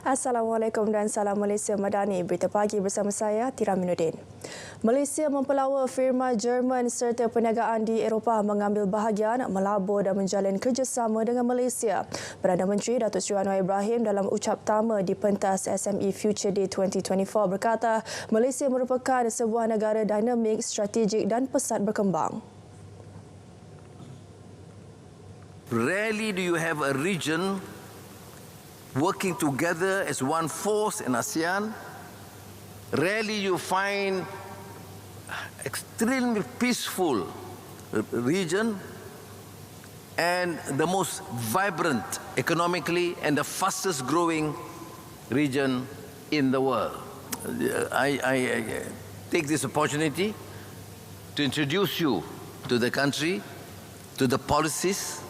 Assalamualaikum dan salam Malaysia Madani. Berita pagi bersama saya, Tira Minuddin. Malaysia mempelawa firma Jerman serta perniagaan di Eropah mengambil bahagian, melabur dan menjalin kerjasama dengan Malaysia. Perdana Menteri Datuk Seri Anwar Ibrahim dalam ucap pertama di pentas SME Future Day 2024 berkata, Malaysia merupakan sebuah negara dinamik, strategik dan pesat berkembang. Rarely do you have a region working together as one force in ASEAN. Rarely you find extremely peaceful region and the most vibrant economically and the fastest growing region in the world. I take this opportunity to introduce you to the country, to the policies,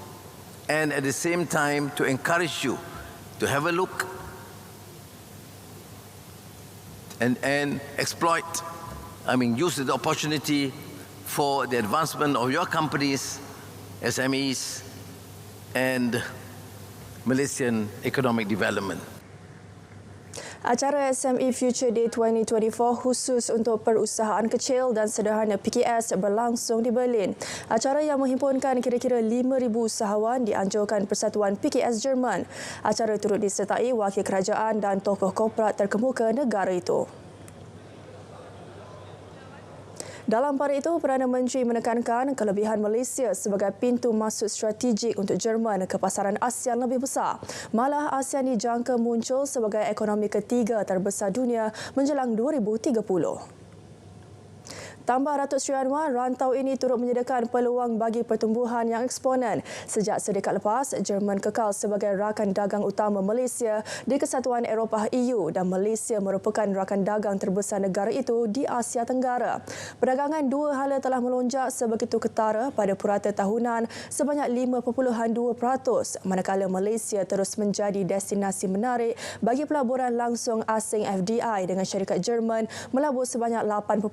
and at the same time to encourage you to have a look and exploit, use the opportunity for the advancement of your companies, SMEs, and Malaysian economic development. Acara SME Future Day 2024 khusus untuk perusahaan kecil dan sederhana PKS berlangsung di Berlin. Acara yang menghimpunkan kira-kira 5,000 usahawan dianjurkan Persatuan PKS Jerman. Acara turut disertai wakil kerajaan dan tokoh korporat terkemuka negara itu. Dalam pada itu, Perdana Menteri menekankan kelebihan Malaysia sebagai pintu masuk strategik untuk Jerman ke pasaran ASEAN lebih besar. Malah ASEAN dijangka muncul sebagai ekonomi ketiga terbesar dunia menjelang 2030. Tambah Datuk Seri Anwar, rantau ini turut menyediakan peluang bagi pertumbuhan yang eksponen. Sejak sedekat lepas, Jerman kekal sebagai rakan dagang utama Malaysia di Kesatuan Eropah EU dan Malaysia merupakan rakan dagang terbesar negara itu di Asia Tenggara. Perdagangan dua hala telah melonjak sebegitu ketara pada purata tahunan sebanyak 5.2%, manakala Malaysia terus menjadi destinasi menarik bagi pelaburan langsung asing FDI dengan syarikat Jerman melabur sebanyak 8.5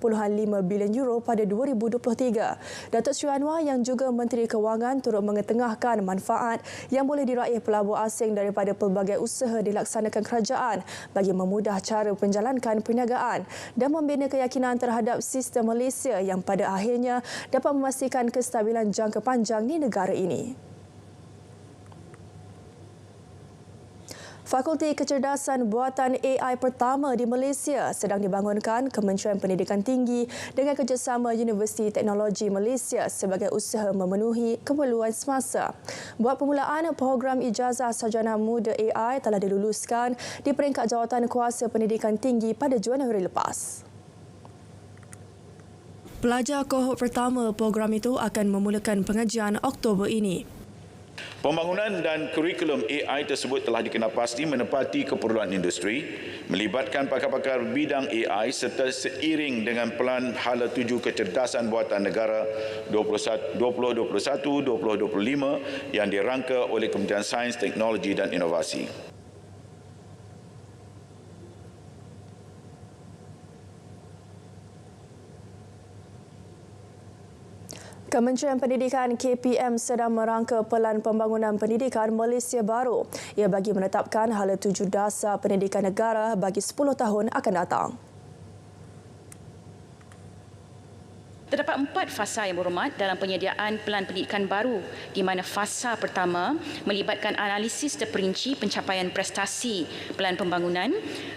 bilion euro pada 2023. Datuk Seri Anwar yang juga Menteri Kewangan turut mengetengahkan manfaat yang boleh diraih pelabur asing daripada pelbagai usaha dilaksanakan kerajaan bagi memudah cara penjalankan perniagaan dan membina keyakinan terhadap sistem Malaysia yang pada akhirnya dapat memastikan kestabilan jangka panjang di negara ini. Fakulti Kecerdasan Buatan AI pertama di Malaysia sedang dibangunkan Kementerian Pendidikan Tinggi dengan kerjasama Universiti Teknologi Malaysia sebagai usaha memenuhi keperluan semasa. Buat permulaan, program ijazah sarjana muda AI telah diluluskan di peringkat jawatan kuasa pendidikan tinggi pada Januari lepas. Pelajar kohort pertama program itu akan memulakan pengajian Oktober ini. Pembangunan dan kurikulum AI tersebut telah dikenal pasti menepati keperluan industri, melibatkan pakar-pakar bidang AI serta seiring dengan Pelan Hala 7 Kecerdasan Buatan Negara 2021-2025 yang dirangka oleh Kementerian Sains, Teknologi dan Inovasi. Kementerian Pendidikan KPM sedang merangka Pelan Pembangunan Pendidikan Malaysia baru. Ia bagi menetapkan hala 7 dasar pendidikan negara bagi 10 tahun akan datang. Terdapat 4 fasa yang berhormat dalam penyediaan Pelan Pendidikan baru di mana fasa pertama melibatkan analisis terperinci pencapaian prestasi Pelan Pembangunan.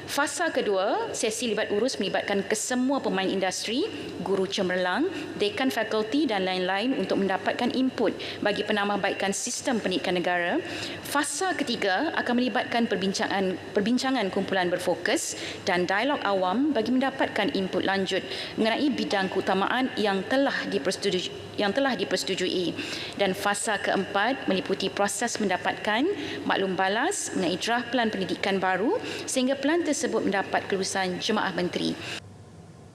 Fasa kedua, sesi libat urus melibatkan kesemua pemain industri, guru cemerlang, dekan fakulti dan lain-lain untuk mendapatkan input bagi penambahbaikan sistem pendidikan negara. Fasa ketiga akan melibatkan perbincangan kumpulan berfokus dan dialog awam bagi mendapatkan input lanjut mengenai bidang keutamaan yang telah dipersetujui. Dan fasa keempat meliputi proses mendapatkan maklum balas mengenai draft Pelan Pendidikan baru sehingga pelan tersebut mendapat kelulusan Jemaah Menteri.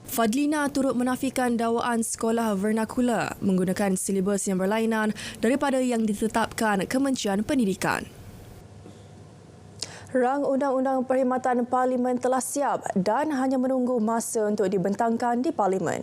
Fadlina turut menafikan dakwaan sekolah vernakular menggunakan silibus yang berlainan daripada yang ditetapkan Kementerian Pendidikan. Rang Undang-Undang Perkhidmatan Parlimen telah siap dan hanya menunggu masa untuk dibentangkan di Parlimen.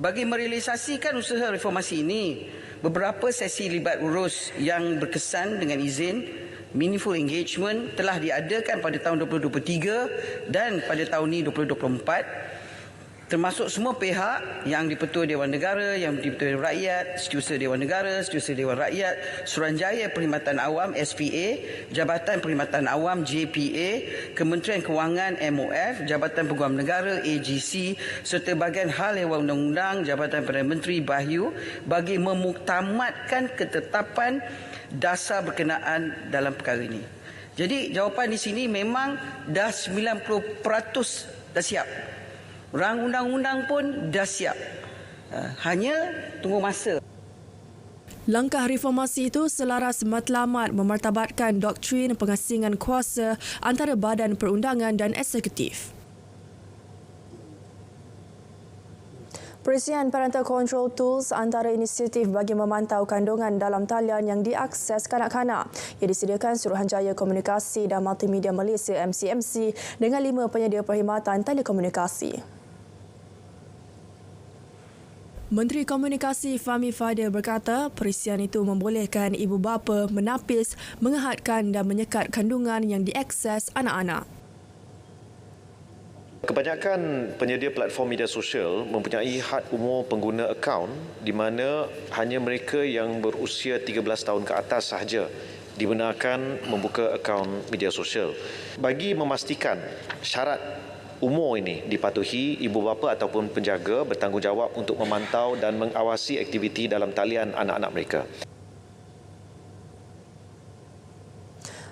Bagi merealisasikan usaha reformasi ini, beberapa sesi libat urus yang berkesan dengan izin meaningful engagement telah diadakan pada tahun 2023 dan pada tahun ini 2024, termasuk semua pihak yang di-Pertua Dewan Negara, yang di-Pertua Dewan Rakyat, Setiausaha Dewan Negara, Setiausaha Dewan Rakyat, Suruhanjaya Perkhidmatan Awam SPA, Jabatan Perkhidmatan Awam JPA, Kementerian Kewangan MOF, Jabatan Peguam Negara AGC serta bahagian hal ehwal undang-undang Jabatan Perdana Menteri BAHYU bagi memuktamadkan ketetapan dasar berkenaan dalam perkara ini. Jadi jawapan di sini memang dah 90% dah siap. Rang undang-undang pun dah siap. Hanya tunggu masa. Langkah reformasi itu selaras matlamat memartabatkan doktrin pengasingan kuasa antara badan perundangan dan eksekutif. Perisian Parental Control Tools antara inisiatif bagi memantau kandungan dalam talian yang diakses kanak-kanak yang disediakan Suruhanjaya Komunikasi dan Multimedia Malaysia MCMC dengan 5 penyedia perkhidmatan telekomunikasi. Menteri Komunikasi Fahmi Fadil berkata perisian itu membolehkan ibu bapa menapis, mengehadkan dan menyekat kandungan yang diakses anak-anak. Kebanyakan penyedia platform media sosial mempunyai had umur pengguna akaun di mana hanya mereka yang berusia 13 tahun ke atas sahaja dibenarkan membuka akaun media sosial. Bagi memastikan syarat umur ini dipatuhi, ibu bapa ataupun penjaga bertanggungjawab untuk memantau dan mengawasi aktiviti dalam talian anak-anak mereka.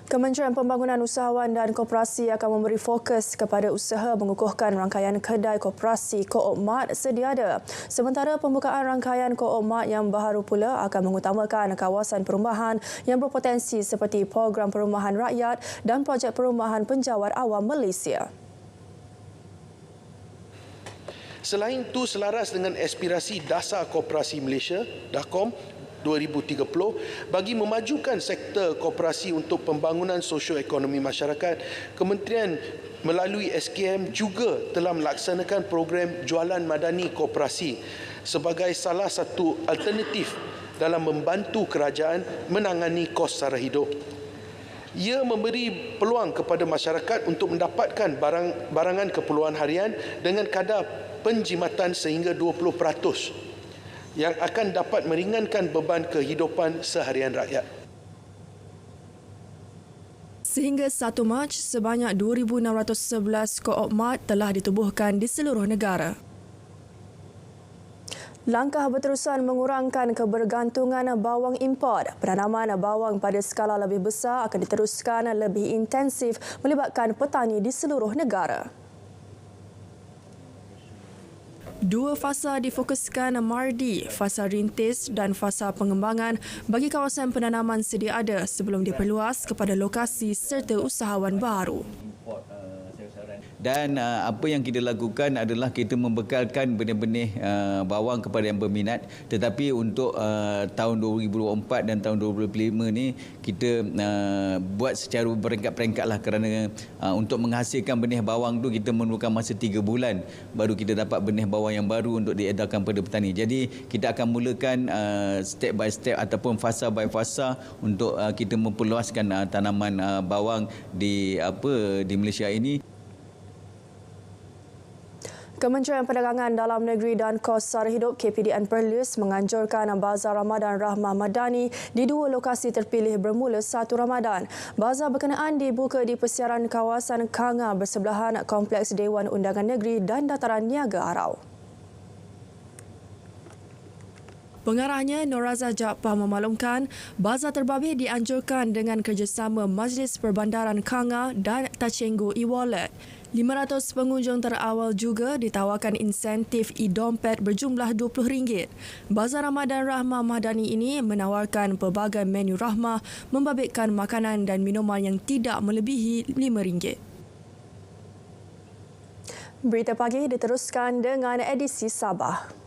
Kementerian Pembangunan Usahawan dan Koperasi akan memberi fokus kepada usaha mengukuhkan rangkaian kedai koperasi Co-op Mart sedia ada. Sementara pembukaan rangkaian Co-op Mart yang baharu pula akan mengutamakan kawasan perumahan yang berpotensi seperti program perumahan rakyat dan projek perumahan penjawat awam Malaysia. Selain itu, selaras dengan aspirasi Dasar Koperasi Malaysia, DAKOM 2030, bagi memajukan sektor koperasi untuk pembangunan sosioekonomi masyarakat, Kementerian melalui SKM juga telah melaksanakan program jualan madani koperasi sebagai salah satu alternatif dalam membantu kerajaan menangani kos sara hidup. Ia memberi peluang kepada masyarakat untuk mendapatkan barangan keperluan harian dengan kadar penjimatan sehingga 20% yang akan dapat meringankan beban kehidupan seharian rakyat. Sehingga 1 Mac, sebanyak 2,611 Co-op Mart telah ditubuhkan di seluruh negara. Langkah berterusan mengurangkan kebergantungan bawang import. Penanaman bawang pada skala lebih besar akan diteruskan lebih intensif melibatkan petani di seluruh negara. 2 fasa difokuskan Mardi, fasa rintis dan fasa pengembangan bagi kawasan penanaman sedia ada sebelum diperluas kepada lokasi serta usahawan baru. Dan apa yang kita lakukan adalah kita membekalkan benih-benih bawang kepada yang berminat, tetapi untuk tahun 2024 dan tahun 2025 ni kita buat secara berperingkat-peringkat lah, kerana untuk menghasilkan benih bawang tu kita memerlukan masa 3 bulan baru kita dapat benih bawang yang baru untuk diedarkan pada petani. Jadi kita akan mulakan step by step ataupun fasa by fasa untuk kita memperluaskan tanaman bawang di Malaysia ini. Kementerian Perdagangan Dalam Negeri dan Kos Sara Hidup KPDN Perlis menganjurkan Bazar Ramadan Rahmah Madani di 2 lokasi terpilih bermula 1 Ramadan. Bazar berkenaan dibuka di persiaran kawasan Kanga bersebelahan Kompleks Dewan Undangan Negeri dan Dataran Niaga Arau. Pengarahnya Noraza Jaafar memaklumkan bazar terbabit dianjurkan dengan kerjasama Majlis Perbandaran Kanga dan Tacenggo e-Wallet. 500 pengunjung terawal juga ditawarkan insentif e-dompet berjumlah RM20. Bazar Ramadan Rahmah Madani ini menawarkan pelbagai menu rahmah membabitkan makanan dan minuman yang tidak melebihi RM5. Berita pagi diteruskan dengan edisi Sabah.